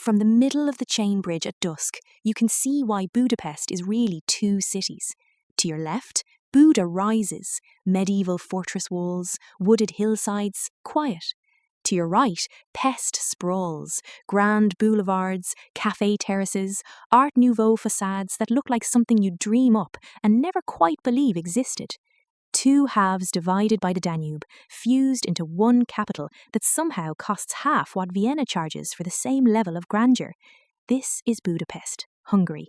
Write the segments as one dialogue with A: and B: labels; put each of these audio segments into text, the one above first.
A: From the middle of the chain bridge at dusk, you can see why Budapest is really two cities. To your left, Buda rises, medieval fortress walls, wooded hillsides, quiet. To your right, Pest sprawls, grand boulevards, cafe terraces, art nouveau facades that look like something you dream up and never quite believe existed. Two halves divided by the Danube, fused into one capital that somehow costs half what Vienna charges for the same level of grandeur. This is Budapest, Hungary.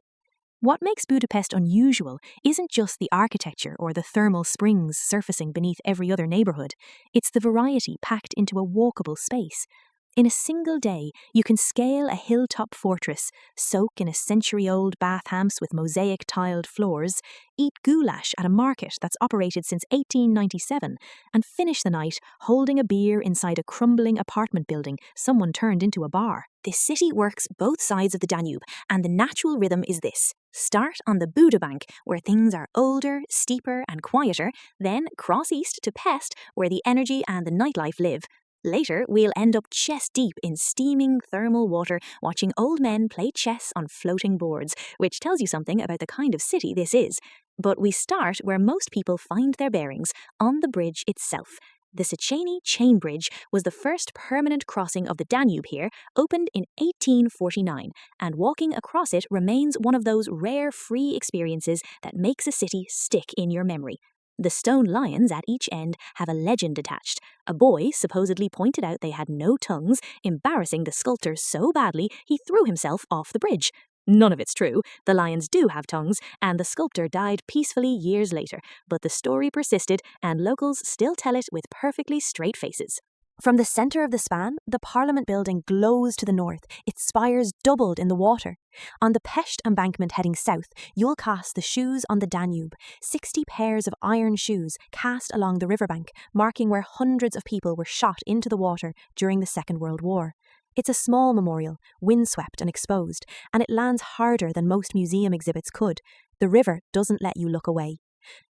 A: What makes Budapest unusual isn't just the architecture or the thermal springs surfacing beneath every other neighbourhood, it's the variety packed into a walkable space. In a single day, you can scale a hilltop fortress, soak in a century-old bathhouse with mosaic-tiled floors, eat goulash at a market that's operated since 1897, and finish the night holding a beer inside a crumbling apartment building someone turned into a bar. This city works both sides of the Danube, and the natural rhythm is this. Start on the Buda bank, where things are older, steeper and quieter, then cross east to Pest, where the energy and the nightlife live. Later, we'll end up chest-deep in steaming thermal water, watching old men play chess on floating boards, which tells you something about the kind of city this is. But we start where most people find their bearings, on the bridge itself. The Széchenyi Chain Bridge was the first permanent crossing of the Danube here, opened in 1849, and walking across it remains one of those rare free experiences that makes a city stick in your memory. The stone lions at each end have a legend attached. A boy supposedly pointed out they had no tongues, embarrassing the sculptor so badly he threw himself off the bridge. None of it's true. The lions do have tongues, and the sculptor died peacefully years later, but the story persisted, and locals still tell it with perfectly straight faces. From the centre of the span, the Parliament building glows to the north, its spires doubled in the water. On the Pest embankment heading south, you'll cast the shoes on the Danube, 60 pairs of iron shoes cast along the riverbank, marking where hundreds of people were shot into the water during the Second World War. It's a small memorial, windswept and exposed, and it lands harder than most museum exhibits could. The river doesn't let you look away.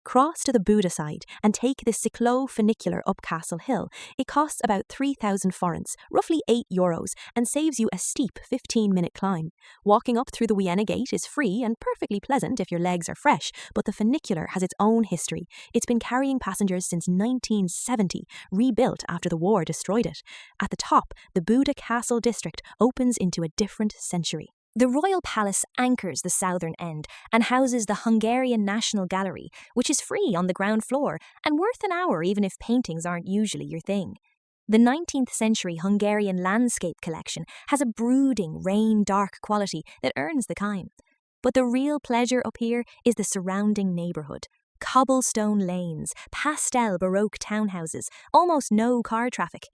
A: Cross to the Buda side and take the cyclo funicular up Castle Hill. It costs about 3,000 forints, roughly €8, and saves you a steep 15-minute climb. Walking up through the Vienna Gate is free and perfectly pleasant if your legs are fresh, but the funicular has its own history. It's been carrying passengers since 1970, rebuilt after the war destroyed it. At the top, the Buda Castle district opens into a different century. The Royal Palace anchors the southern end and houses the Hungarian National Gallery, which is free on the ground floor and worth an hour even if paintings aren't usually your thing. The 19th century Hungarian landscape collection has a brooding, rain-dark quality that earns the kind. But the real pleasure up here is the surrounding neighbourhood. Cobblestone lanes, pastel Baroque townhouses, almost no car traffic.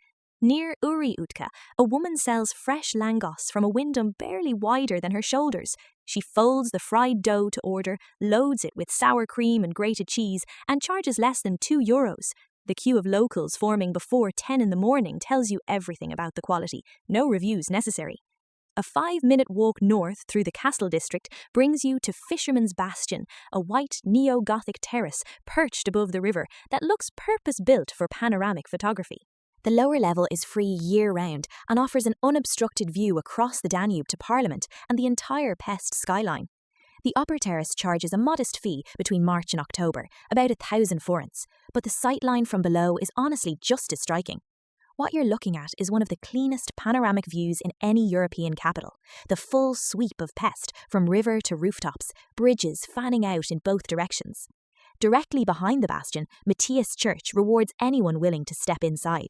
A: Near Uri Utka, a woman sells fresh lángos from a window barely wider than her shoulders. She folds the fried dough to order, loads it with sour cream and grated cheese, and charges less than €2. The queue of locals forming before 10 in the morning tells you everything about the quality. No reviews necessary. A 5-minute walk north through the Castle district brings you to Fisherman's Bastion, a white neo-Gothic terrace perched above the river that looks purpose-built for panoramic photography. The lower level is free year-round and offers an unobstructed view across the Danube to Parliament and the entire Pest skyline. The upper terrace charges a modest fee between March and October, about 1,000 forints, but the sightline from below is honestly just as striking. What you're looking at is one of the cleanest panoramic views in any European capital. The full sweep of Pest, from river to rooftops, bridges fanning out in both directions. Directly behind the bastion, Matthias Church rewards anyone willing to step inside.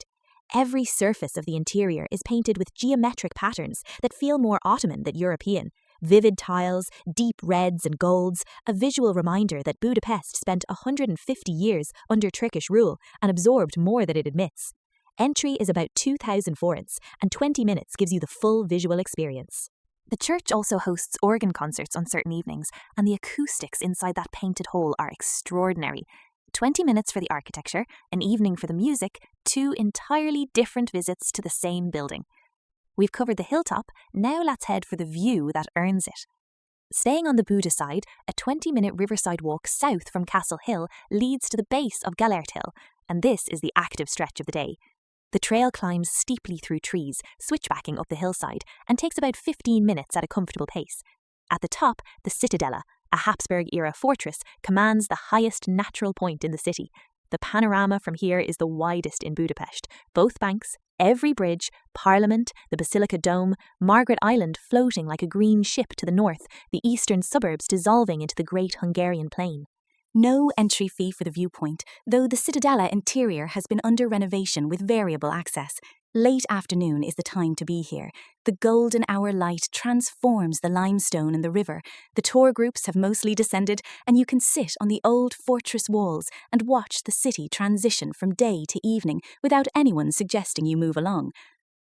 A: Every surface of the interior is painted with geometric patterns that feel more Ottoman than European. Vivid tiles, deep reds and golds, a visual reminder that Budapest spent 150 years under Turkish rule and absorbed more than it admits. Entry is about 2,000 forints, and 20 minutes gives you the full visual experience. The church also hosts organ concerts on certain evenings, and the acoustics inside that painted hall are extraordinary. 20 minutes for the architecture, an evening for the music, 2 entirely different visits to the same building. We've covered the hilltop, now let's head for the view that earns it. Staying on the Buda side, a 20-minute riverside walk south from Castle Hill leads to the base of Gellért Hill, and this is the active stretch of the day. The trail climbs steeply through trees, switchbacking up the hillside, and takes about 15 minutes at a comfortable pace. At the top, the Cittadella, a Habsburg-era fortress, commands the highest natural point in the city. The panorama from here is the widest in Budapest. Both banks, every bridge, Parliament, the Basilica Dome, Margaret Island floating like a green ship to the north, the eastern suburbs dissolving into the great Hungarian plain. No entry fee for the viewpoint, though the Cittadella interior has been under renovation with variable access. Late afternoon is the time to be here. The golden hour light transforms the limestone and the river. The tour groups have mostly descended, and you can sit on the old fortress walls and watch the city transition from day to evening without anyone suggesting you move along.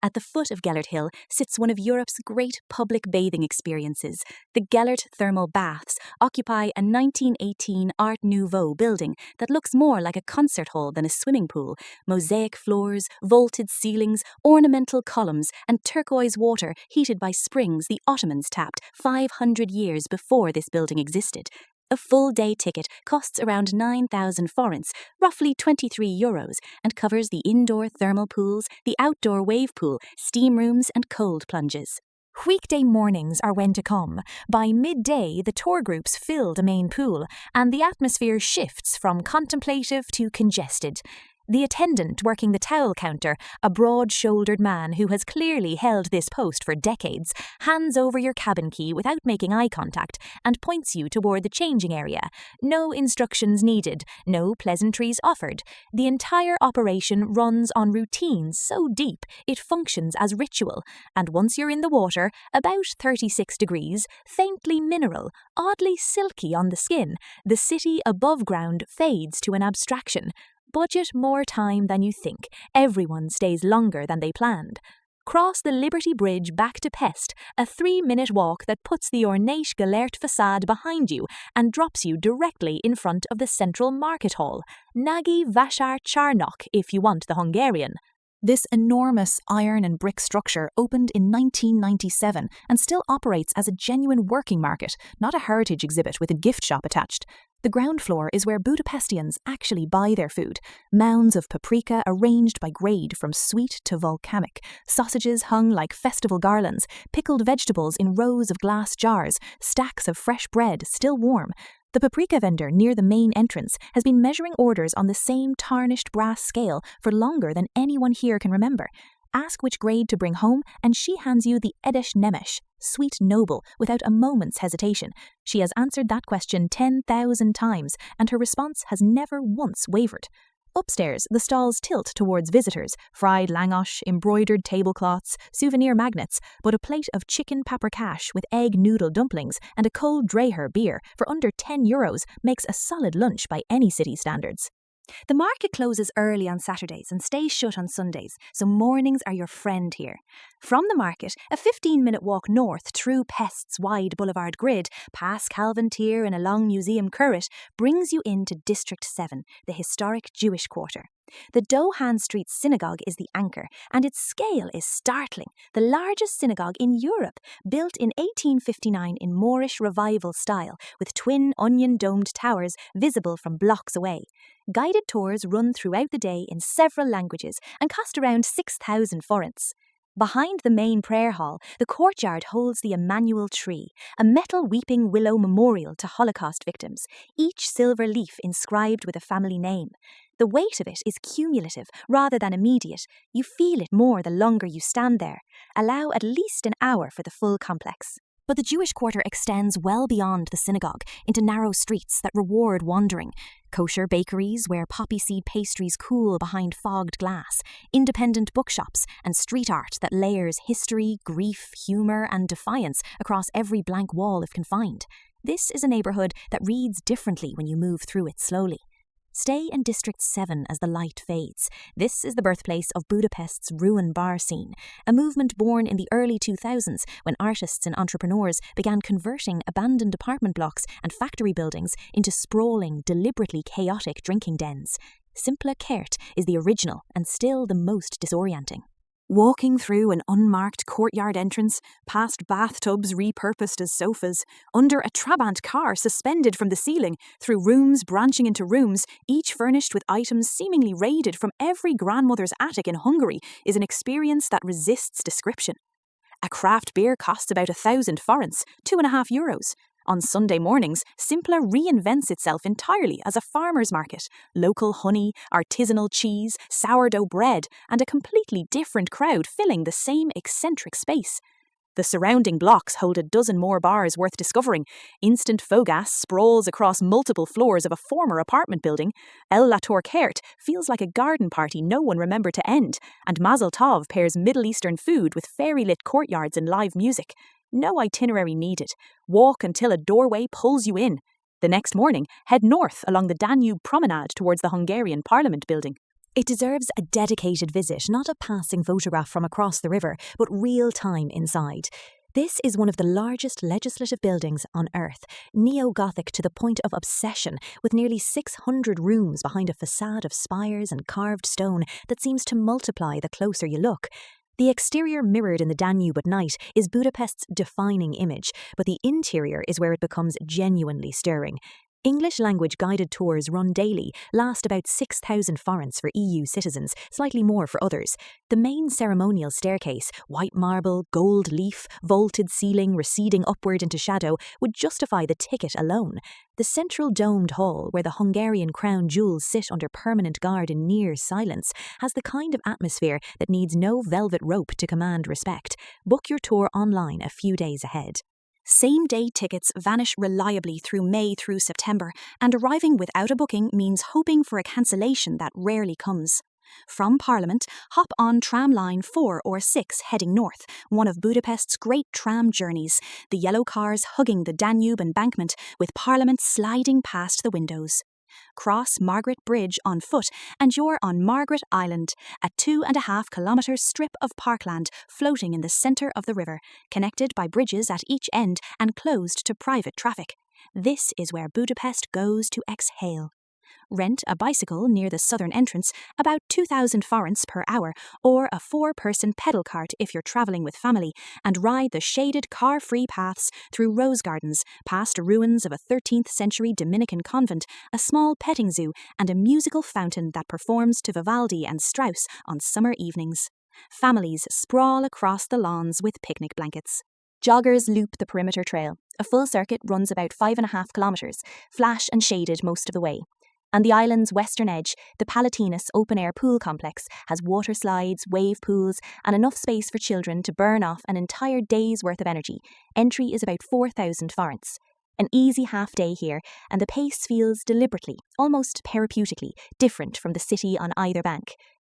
A: At the foot of Gellért Hill sits one of Europe's great public bathing experiences. The Gellért Thermal Baths occupy a 1918 Art Nouveau building that looks more like a concert hall than a swimming pool. Mosaic floors, vaulted ceilings, ornamental columns, and turquoise water heated by springs the Ottomans tapped 500 years before this building existed. A full-day ticket costs around 9,000 forints, roughly €23, and covers the indoor thermal pools, the outdoor wave pool, steam rooms and cold plunges. Weekday mornings are when to come. By midday, the tour groups fill the main pool, and the atmosphere shifts from contemplative to congested. The attendant working the towel counter, a broad-shouldered man who has clearly held this post for decades, hands over your cabin key without making eye contact and points you toward the changing area. No instructions needed, no pleasantries offered. The entire operation runs on routine so deep it functions as ritual, and once you're in the water, about 36 degrees, faintly mineral, oddly silky on the skin, the city above ground fades to an abstraction. Budget more time than you think. Everyone stays longer than they planned. Cross the Liberty Bridge back to Pest, a 3-minute walk that puts the ornate Gellért facade behind you and drops you directly in front of the central market hall. Nagy Vásár Csarnok, if you want the Hungarian. This enormous iron and brick structure opened in 1997 and still operates as a genuine working market, not a heritage exhibit with a gift shop attached. The ground floor is where Budapestians actually buy their food. Mounds of paprika arranged by grade from sweet to volcanic, sausages hung like festival garlands, pickled vegetables in rows of glass jars, stacks of fresh bread still warm. The paprika vendor near the main entrance has been measuring orders on the same tarnished brass scale for longer than anyone here can remember. Ask which grade to bring home, and she hands you the Edes Nemes, sweet noble, without a moment's hesitation. She has answered that question 10,000 times, and her response has never once wavered. Upstairs, the stalls tilt towards visitors, fried lángos, embroidered tablecloths, souvenir magnets, but a plate of chicken paprikash with egg noodle dumplings and a cold Dreher beer for under €10 makes a solid lunch by any city standards. The market closes early on Saturdays and stays shut on Sundays, so mornings are your friend here. From the market, a 15-minute walk north through Pest's wide boulevard grid, past Calvin Tier and along Museum Currit, brings you into District 7, the historic Jewish quarter. The Dohan Street Synagogue is the anchor, and its scale is startling. The largest synagogue in Europe, built in 1859 in Moorish Revival style, with twin onion-domed towers visible from blocks away. Guided tours run throughout the day in several languages and cost around 6,000 forints. Behind the main prayer hall, the courtyard holds the Emmanuel tree, a metal weeping willow memorial to Holocaust victims, each silver leaf inscribed with a family name. The weight of it is cumulative rather than immediate. You feel it more the longer you stand there. Allow at least an hour for the full complex. But the Jewish quarter extends well beyond the synagogue, into narrow streets that reward wandering. Kosher bakeries where poppy seed pastries cool behind fogged glass, independent bookshops, and street art that layers history, grief, humour, and defiance across every blank wall if confined. This is a neighbourhood that reads differently when you move through it slowly. Stay in District 7 as the light fades. This is the birthplace of Budapest's ruin bar scene, a movement born in the early 2000s when artists and entrepreneurs began converting abandoned apartment blocks and factory buildings into sprawling, deliberately chaotic drinking dens. Szimpla Kert is the original and still the most disorienting. Walking through an unmarked courtyard entrance, past bathtubs repurposed as sofas, under a Trabant car suspended from the ceiling, through rooms branching into rooms, each furnished with items seemingly raided from every grandmother's attic in Hungary, is an experience that resists description. A craft beer costs about 1,000 forints, €2.50. On Sunday mornings, Szimpla reinvents itself entirely as a farmer's market. Local honey, artisanal cheese, sourdough bread, and a completely different crowd filling the same eccentric space. The surrounding blocks hold a dozen more bars worth discovering. Instant Fogas sprawls across multiple floors of a former apartment building. Szimpla Kert feels like a garden party no one remembered to end. And Mazel Tov pairs Middle Eastern food with fairy-lit courtyards and live music. No itinerary needed. Walk until a doorway pulls you in. The next morning, head north along the Danube promenade towards the Hungarian Parliament building. It deserves a dedicated visit, not a passing photograph from across the river, but real time inside. This is one of the largest legislative buildings on earth, neo-Gothic to the point of obsession, with nearly 600 rooms behind a facade of spires and carved stone that seems to multiply the closer you look. The exterior, mirrored in the Danube at night, is Budapest's defining image, but the interior is where it becomes genuinely stirring. English language guided tours run daily, last about 6,000 forints for EU citizens, slightly more for others. The main ceremonial staircase, white marble, gold leaf, vaulted ceiling receding upward into shadow, would justify the ticket alone. The central domed hall, where the Hungarian crown jewels sit under permanent guard in near silence, has the kind of atmosphere that needs no velvet rope to command respect. Book your tour online a few days ahead. Same-day tickets vanish reliably through May through September, and arriving without a booking means hoping for a cancellation that rarely comes. From Parliament, hop on tram line 4 or 6 heading north, one of Budapest's great tram journeys, the yellow cars hugging the Danube embankment with Parliament sliding past the windows. Cross Margaret Bridge on foot and you're on Margaret Island, a 2.5-kilometre strip of parkland floating in the centre of the river, connected by bridges at each end and closed to private traffic. This is where Budapest goes to exhale. Rent a bicycle near the southern entrance, about 2,000 forints per hour, or a 4-person pedal cart if you're travelling with family, and ride the shaded car-free paths through rose gardens, past ruins of a 13th century Dominican convent, a small petting zoo, and a musical fountain that performs to Vivaldi and Strauss on summer evenings. Families sprawl across the lawns with picnic blankets. Joggers loop the perimeter trail. A full circuit runs about 5.5 kilometres, flash and shaded most of the way. On the island's western edge, the Palatinus open-air pool complex has water slides, wave pools, and enough space for children to burn off an entire day's worth of energy. Entry is about 4,000 forints. An easy half-day here, and the pace feels deliberately, almost therapeutically, different from the city on either bank.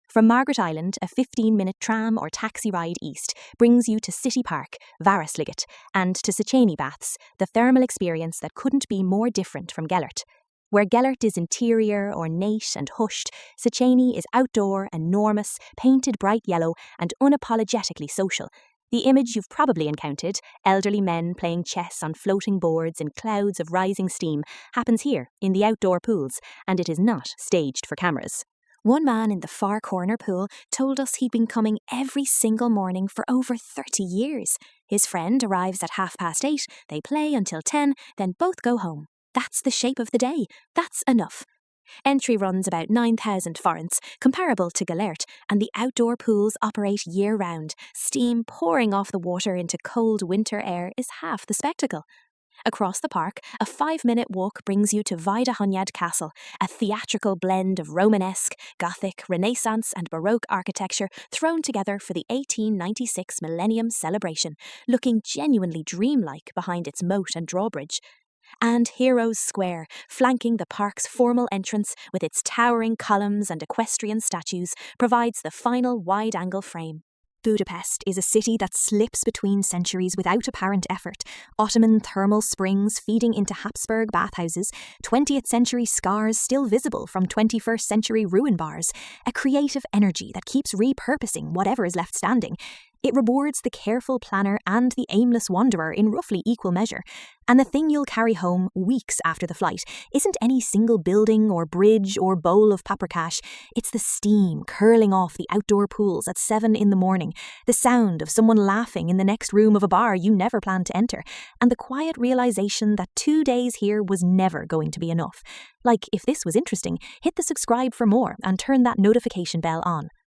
A: From Margaret Island, a 15-minute tram or taxi ride east brings you to City Park, Városliget, and to Széchenyi Baths, the thermal experience that couldn't be more different from Gellért. Where Gellért is interior, ornate and hushed, Széchenyi is outdoor, enormous, painted bright yellow and unapologetically social. The image you've probably encountered, elderly men playing chess on floating boards in clouds of rising steam, happens here in the outdoor pools, and it is not staged for cameras. One man in the far corner pool told us he'd been coming every single morning for over 30 years. His friend arrives at 8:30, they play until 10, then both go home. That's the shape of the day. That's enough. Entry runs about 9,000 forints, comparable to Gellért, and the outdoor pools operate year-round. Steam pouring off the water into cold winter air is half the spectacle. Across the park, a 5-minute walk brings you to Vajdahunyad Castle, a theatrical blend of Romanesque, Gothic, Renaissance and Baroque architecture thrown together for the 1896 Millennium celebration, looking genuinely dreamlike behind its moat and drawbridge. And Heroes Square, flanking the park's formal entrance with its towering columns and equestrian statues, provides the final wide-angle frame. Budapest is a city that slips between centuries without apparent effort. Ottoman thermal springs feeding into Habsburg bathhouses, 20th century scars still visible from 21st century ruin bars, a creative energy that keeps repurposing whatever is left standing. It rewards the careful planner and the aimless wanderer in roughly equal measure. And the thing you'll carry home weeks after the flight isn't any single building or bridge or bowl of paprika. It's the steam curling off the outdoor pools at 7 in the morning, the sound of someone laughing in the next room of a bar you never planned to enter, and the quiet realization that 2 days here was never going to be enough. Like, if this was interesting, hit the subscribe for more and turn that notification bell on.